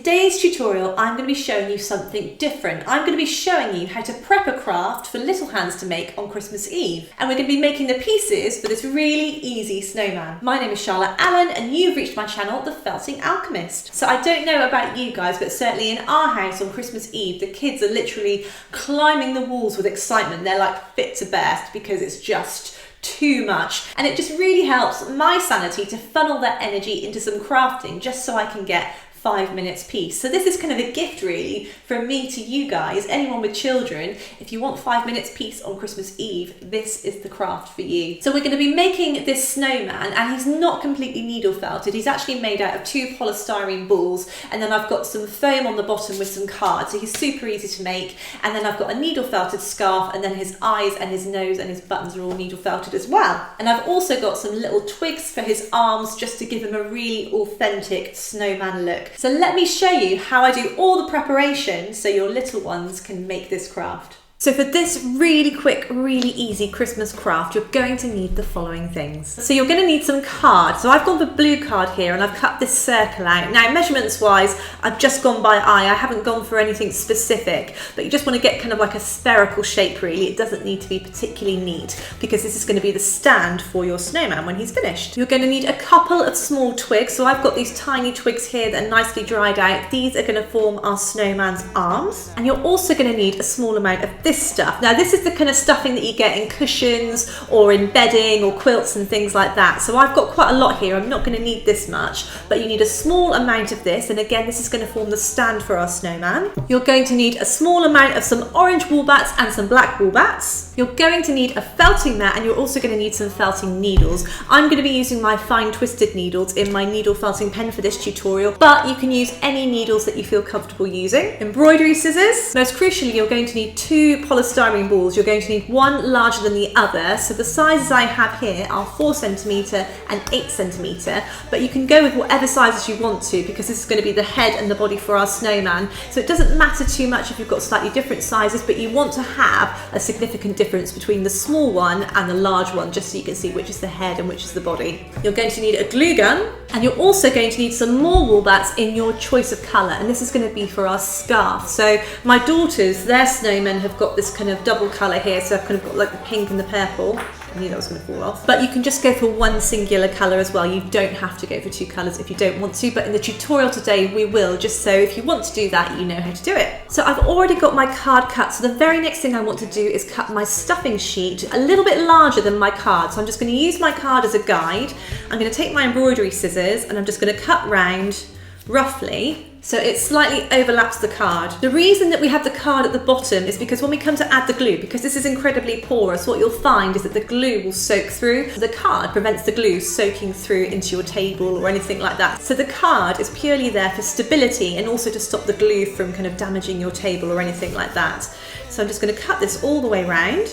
today's tutorial, I'm going to be showing you something different. I'm going to be showing you how to prep a craft for little hands to make on Christmas Eve. And we're going to be making the pieces for this really easy snowman. My name is Charlotte Allen and you've reached my channel, The Felting Alchemist. So I don't know about you guys, but certainly in our house on Christmas Eve, the kids are literally climbing the walls with excitement. They're like fit to burst because it's just too much, and it just really helps my sanity to funnel that energy into some crafting just so I can get 5 minutes piece. So this is kind of a gift really from me to you guys, anyone with children. If you want 5 minutes piece on Christmas Eve, this is the craft for you. So we're going to be making this snowman, and he's not completely needle felted. He's actually made out of 2 polystyrene balls, and then I've got some foam on the bottom with some cards, so he's super easy to make. And then I've got a needle felted scarf, and then his eyes and his nose and his buttons are all needle felted as well. And I've also got some little twigs for his arms just to give him a really authentic snowman look. So let me show you how I do all the preparation so your little ones can make this craft. So for this really quick, really easy Christmas craft, you're going to need the following things. So you're going to need some cards. So I've gone for blue card here and I've cut this circle out. Now measurements wise, I've just gone by eye. I haven't gone for anything specific, but you just want to get kind of like a spherical shape really. It doesn't need to be particularly neat because this is going to be the stand for your snowman when he's finished. You're going to need a couple of small twigs. So I've got these tiny twigs here that are nicely dried out. These are going to form our snowman's arms. And you're also going to need a small amount of this stuff. Now this is the kind of stuffing that you get in cushions or in bedding or quilts and things like that. So I've got quite a lot here. I'm not going to need this much, but you need a small amount of this. And again, this is going to form the stand for our snowman. You're going to need a small amount of some orange wool bats and some black wool bats. You're going to need a felting mat, and you're also going to need some felting needles. I'm going to be using my fine twisted needles in my needle felting pen for this tutorial, but you can use any needles that you feel comfortable using. Embroidery scissors. Most crucially, you're going to need 2 polystyrene balls. You're going to need one larger than the other. So the sizes I have here are 4 centimetre and 8 centimetre, but you can go with whatever sizes you want to because this is going to be the head and the body for our snowman. So it doesn't matter too much if you've got slightly different sizes, but you want to have a significant difference between the small one and the large one, just so you can see which is the head and which is the body. You're going to need a glue gun, and you're also going to need some more wool bats in your choice of colour, and this is going to be for our scarf. So my daughters, their snowmen have got this kind of double colour here, so I've kind of got like the pink and the purple. I knew that was going to fall off. But you can just go for one singular colour as well. You don't have to go for 2 colours if you don't want to, but in the tutorial today we will, just so if you want to do that, you know how to do it. So I've already got my card cut, so the very next thing I want to do is cut my stuffing sheet a little bit larger than my card. So I'm just going to use my card as a guide. I'm going to take my embroidery scissors and I'm just going to cut round roughly so it slightly overlaps the card. The reason that we have the card at the bottom is because when we come to add the glue, because this is incredibly porous, what you'll find is that the glue will soak through. So the card prevents the glue soaking through into your table or anything like that. So the card is purely there for stability and also to stop the glue from kind of damaging your table or anything like that. So I'm just going to cut this all the way round.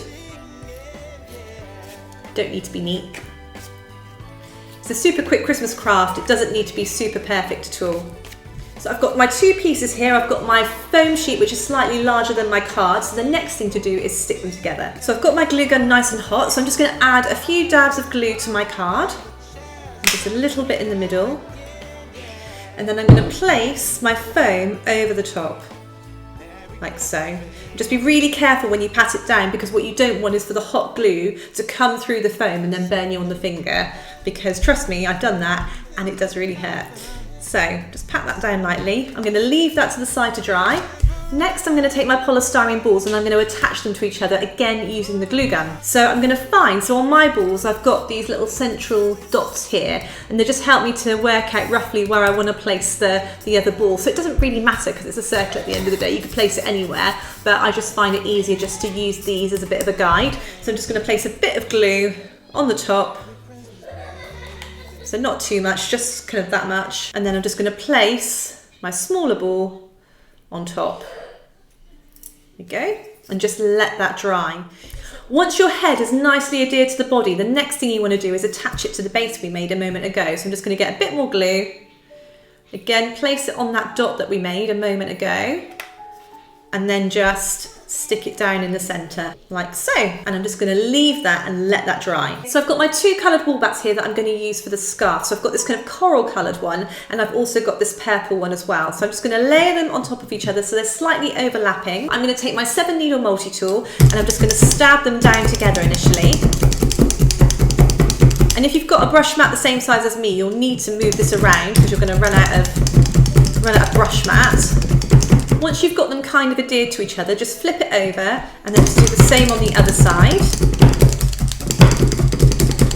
Don't need to be neat. It's a super quick Christmas craft. It doesn't need to be super perfect at all. So I've got my 2 pieces here. I've got my foam sheet, which is slightly larger than my card. So the next thing to do is stick them together. So I've got my glue gun nice and hot. So I'm just going to add a few dabs of glue to my card. Just a little bit in the middle. And then I'm going to place my foam over the top, like so. Just be really careful when you pat it down, because what you don't want is for the hot glue to come through the foam and then burn you on the finger, because trust me, I've done that and it does really hurt. So just pat that down lightly. I'm going to leave that to the side to dry. Next, I'm going to take my polystyrene balls and I'm going to attach them to each other, again using the glue gun. So I'm going to find, so on my balls I've got these little central dots here, and they just help me to work out roughly where I want to place the other ball. So it doesn't really matter because it's a circle at the end of the day. You can place it anywhere, but I just find it easier just to use these as a bit of a guide. So I'm just going to place a bit of glue on the top. So not too much, just kind of that much. And then I'm just going to place my smaller ball on top. There we go. And just let that dry. Once your head is nicely adhered to the body, the next thing you want to do is attach it to the base we made a moment ago. So I'm just going to get a bit more glue. Again, place it on that dot that we made a moment ago. And then just stick it down in the center like so, and I'm just going to leave that and let that dry. So I've got my two coloured wool bats here that I'm going to use for the scarf. So I've got this kind of coral coloured one, and I've also got this purple one as well. So I'm just going to layer them on top of each other so they're slightly overlapping. I'm going to take my 7 needle multi-tool and I'm just going to stab them down together initially. And if you've got a brush mat the same size as me, you'll need to move this around because you're going to run out of brush mat. Once you've got them kind of adhered to each other, just flip it over and then just do the same on the other side.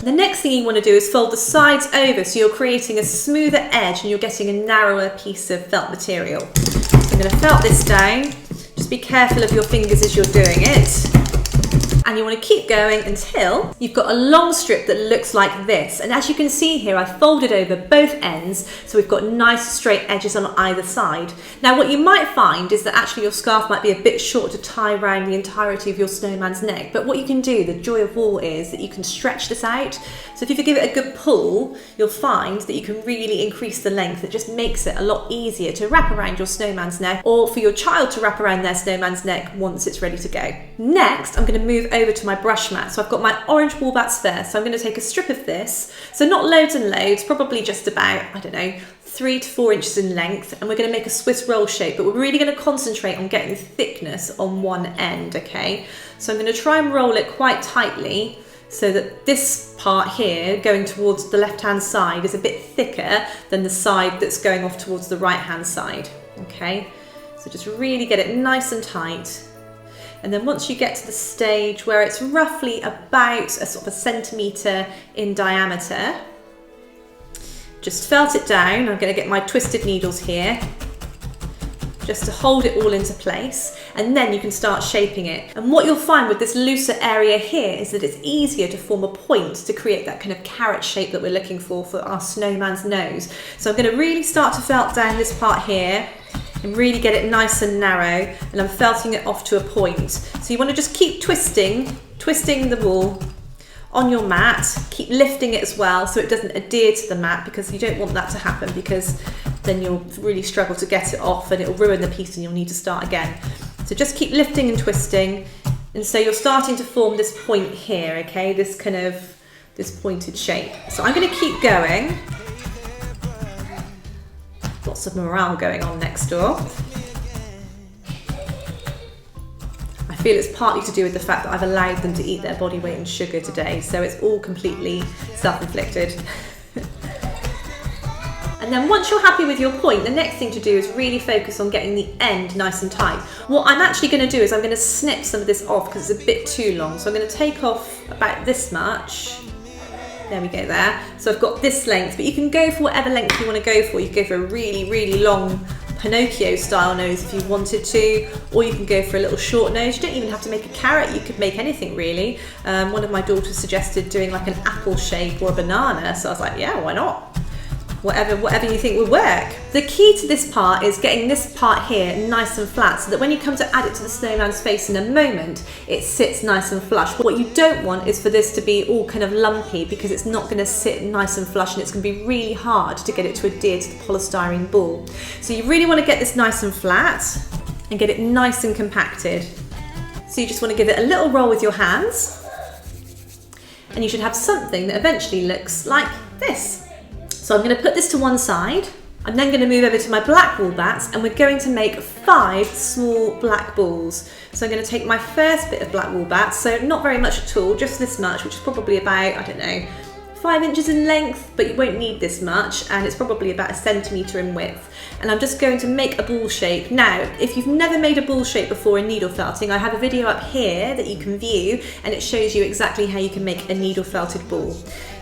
The next thing you want to do is fold the sides over so you're creating a smoother edge and you're getting a narrower piece of felt material. So I'm going to felt this down. Just be careful of your fingers as you're doing it. And you want to keep going until you've got a long strip that looks like this. And as you can see here, I folded over both ends, so we've got nice straight edges on either side. Now what you might find is that actually your scarf might be a bit short to tie around the entirety of your snowman's neck, but what you can do, the joy of wool, is that you can stretch this out. So if you give it a good pull, you'll find that you can really increase the length. It just makes it a lot easier to wrap around your snowman's neck, or for your child to wrap around their snowman's neck once it's ready to go. Next, I'm going to move over to my brush mat. So I've got my orange wool bats first. So I'm going to take a strip of this. So not loads and loads, probably just about, I don't know, 3 to 4 inches in length. And we're going to make a Swiss roll shape, but we're really going to concentrate on getting the thickness on one end, okay? So I'm going to try and roll it quite tightly so that this part here going towards the left-hand side is a bit thicker than the side that's going off towards the right-hand side, okay? So just really get it nice and tight. And then once you get to the stage where it's roughly about a sort of 1 centimetre in diameter, just felt it down. I'm going to get my twisted needles here just to hold it all into place, and then you can start shaping it. And what you'll find with this looser area here is that it's easier to form a point to create that kind of carrot shape that we're looking for our snowman's nose. So I'm going to really start to felt down this part here and really get it nice and narrow, and I'm felting it off to a point. So you want to just keep twisting the wool on your mat, keep lifting it as well so it doesn't adhere to the mat, because you don't want that to happen, because then you'll really struggle to get it off and it'll ruin the piece and you'll need to start again. So just keep lifting and twisting, and so you're starting to form this point here, okay, this pointed shape. So I'm going to keep going. Lots of morale going on next door. I feel it's partly to do with the fact that I've allowed them to eat their body weight in sugar today, so it's all completely self-inflicted. And then once you're happy with your point, the next thing to do is really focus on getting the end nice and tight. What I'm actually going to do is I'm going to snip some of this off because it's a bit too long. So I'm going to take off about this much. There we go there. So I've got this length, but you can go for whatever length you want to go for. You can go for a really, really long Pinocchio style nose if you wanted to, or you can go for a little short nose. You don't even have to make a carrot, you could make anything really. One of my daughters suggested doing like an apple shape or a banana, so I was like, yeah, why not? Whatever you think would work. The key to this part is getting this part here nice and flat so that when you come to add it to the snowman's face in a moment, it sits nice and flush. What you don't want is for this to be all kind of lumpy, because it's not going to sit nice and flush and it's going to be really hard to get it to adhere to the polystyrene ball. So you really want to get this nice and flat and get it nice and compacted. So you just want to give it a little roll with your hands, and you should have something that eventually looks like this. So I'm going to put this to one side. I'm then going to move over to my black wool bats, and we're going to make 5 small black balls. So I'm going to take my first bit of black wool bats, so not very much at all, just this much, which is probably about, I don't know, 5 inches in length, but you won't need this much, and it's probably about 1 centimetre in width. And I'm just going to make a ball shape. Now, if you've never made a ball shape before in needle felting, I have a video up here that you can view, and it shows you exactly how you can make a needle felted ball.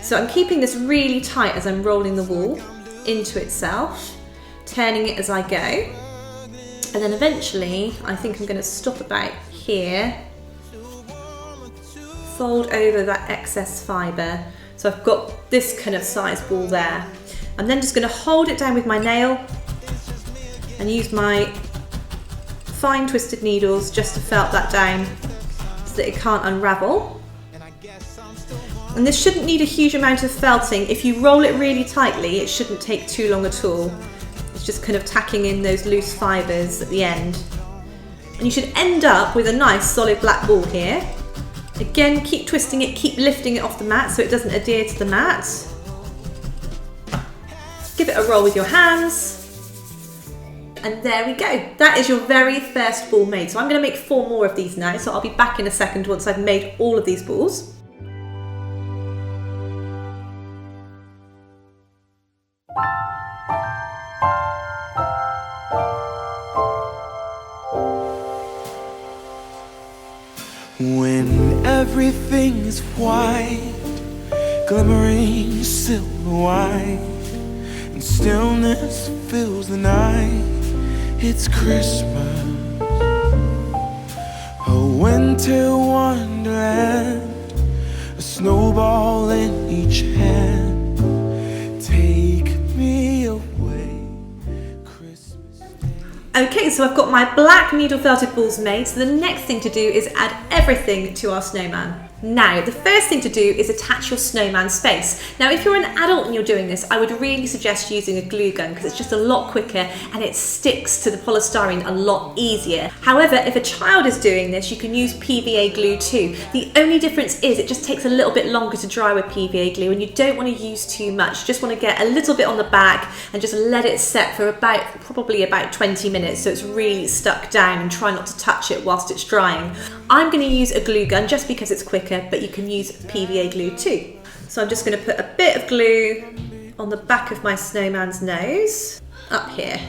So I'm keeping this really tight as I'm rolling the wool into itself, turning it as I go. And then eventually, I think I'm going to stop about here, fold over that excess fibre. So I've got this kind of size ball there. I'm then just going to hold it down with my nail and use my fine twisted needles just to felt that down so that it can't unravel. And this shouldn't need a huge amount of felting. If you roll it really tightly, it shouldn't take too long at all. It's just kind of tacking in those loose fibres at the end. And you should end up with a nice solid black ball here. Again, keep twisting it, keep lifting it off the mat so it doesn't adhere to the mat. Give it a roll with your hands. And there we go. That is your very first ball made. So I'm going to make 4 more of these now. So I'll be back in a second once I've made all of these balls. When everything is white, glimmering silver white, and stillness fills the night, it's Christmas, a winter wonderland, a snowball in each hand. Take me away, Christmas. Okay, so I've got my black needle felted balls made, so the next thing to do is add everything to our snowman. Now, the first thing to do is attach your snowman's face. Now, if you're an adult and you're doing this, I would really suggest using a glue gun because it's just a lot quicker and it sticks to the polystyrene a lot easier. However, if a child is doing this, you can use PVA glue too. The only difference is it just takes a little bit longer to dry with PVA glue and you don't want to use too much. You just want to get a little bit on the back and just let it set for probably about 20 minutes so it's really stuck down, and try not to touch it whilst it's drying. I'm going to use a glue gun just because it's quicker, but you can use PVA glue too. So I'm just going to put a bit of glue on the back of my snowman's nose, up here,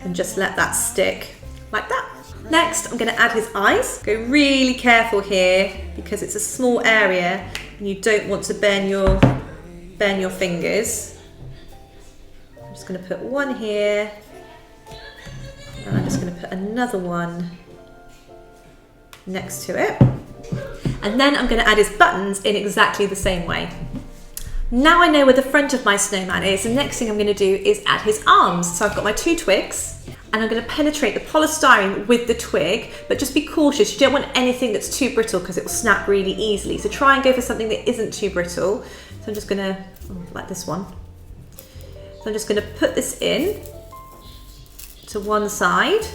and just let that stick like that. Next, I'm going to add his eyes. Go really careful here because it's a small area and you don't want to burn your fingers. I'm just going to put one here, and I'm just going to put another one next to it. And then I'm going to add his buttons in exactly the same way. Now I know where the front of my snowman is, the next thing I'm going to do is add his arms. So I've got my 2 twigs and I'm going to penetrate the polystyrene with the twig, but just be cautious. You don't want anything that's too brittle because it will snap really easily. So try and go for something that isn't too brittle. So I'm just going to, like this one. So I'm just going to put this in to one side.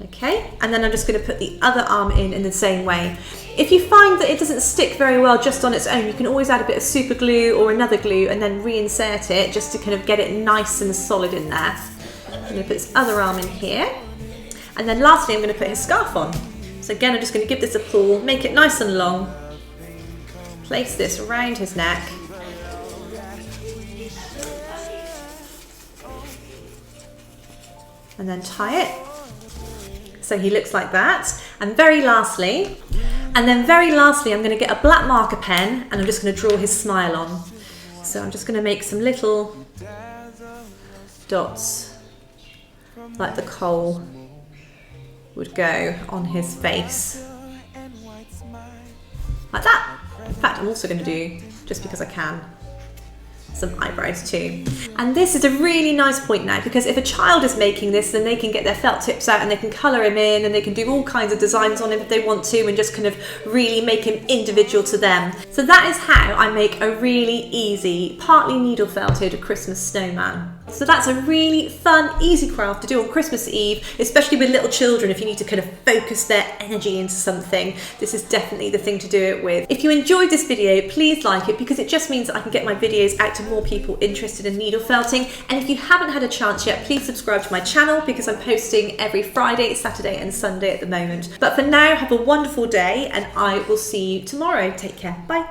Okay, and then I'm just going to put the other arm in the same way. If you find that it doesn't stick very well just on its own, you can always add a bit of super glue or another glue and then reinsert it just to kind of get it nice and solid in there. I'm going to put this other arm in here. And then lastly, I'm going to put his scarf on. So again, I'm just going to give this a pull, make it nice and long. Place this around his neck. And then tie it. So he looks like that. And very lastly, I'm going to get a black marker pen and I'm just going to draw his smile on. So I'm just going to make some little dots like the coal would go on his face. Like that. In fact, I'm also going to do, just because I can, some eyebrows too. And this is a really nice point now, because if a child is making this, then they can get their felt tips out and they can colour him in and they can do all kinds of designs on him if they want to and just kind of really make him individual to them. So that is how I make a really easy, partly needle felted Christmas snowman. So that's a really fun, easy craft to do on Christmas Eve, especially with little children. If you need to kind of focus their energy into something, this is definitely the thing to do it with. If you enjoyed this video, please like it, because it just means that I can get my videos out to more people interested in needle felting. And if you haven't had a chance yet, please subscribe to my channel, because I'm posting every Friday, Saturday and Sunday at the moment. But for now, have a wonderful day and I will see you tomorrow. Take care. Bye.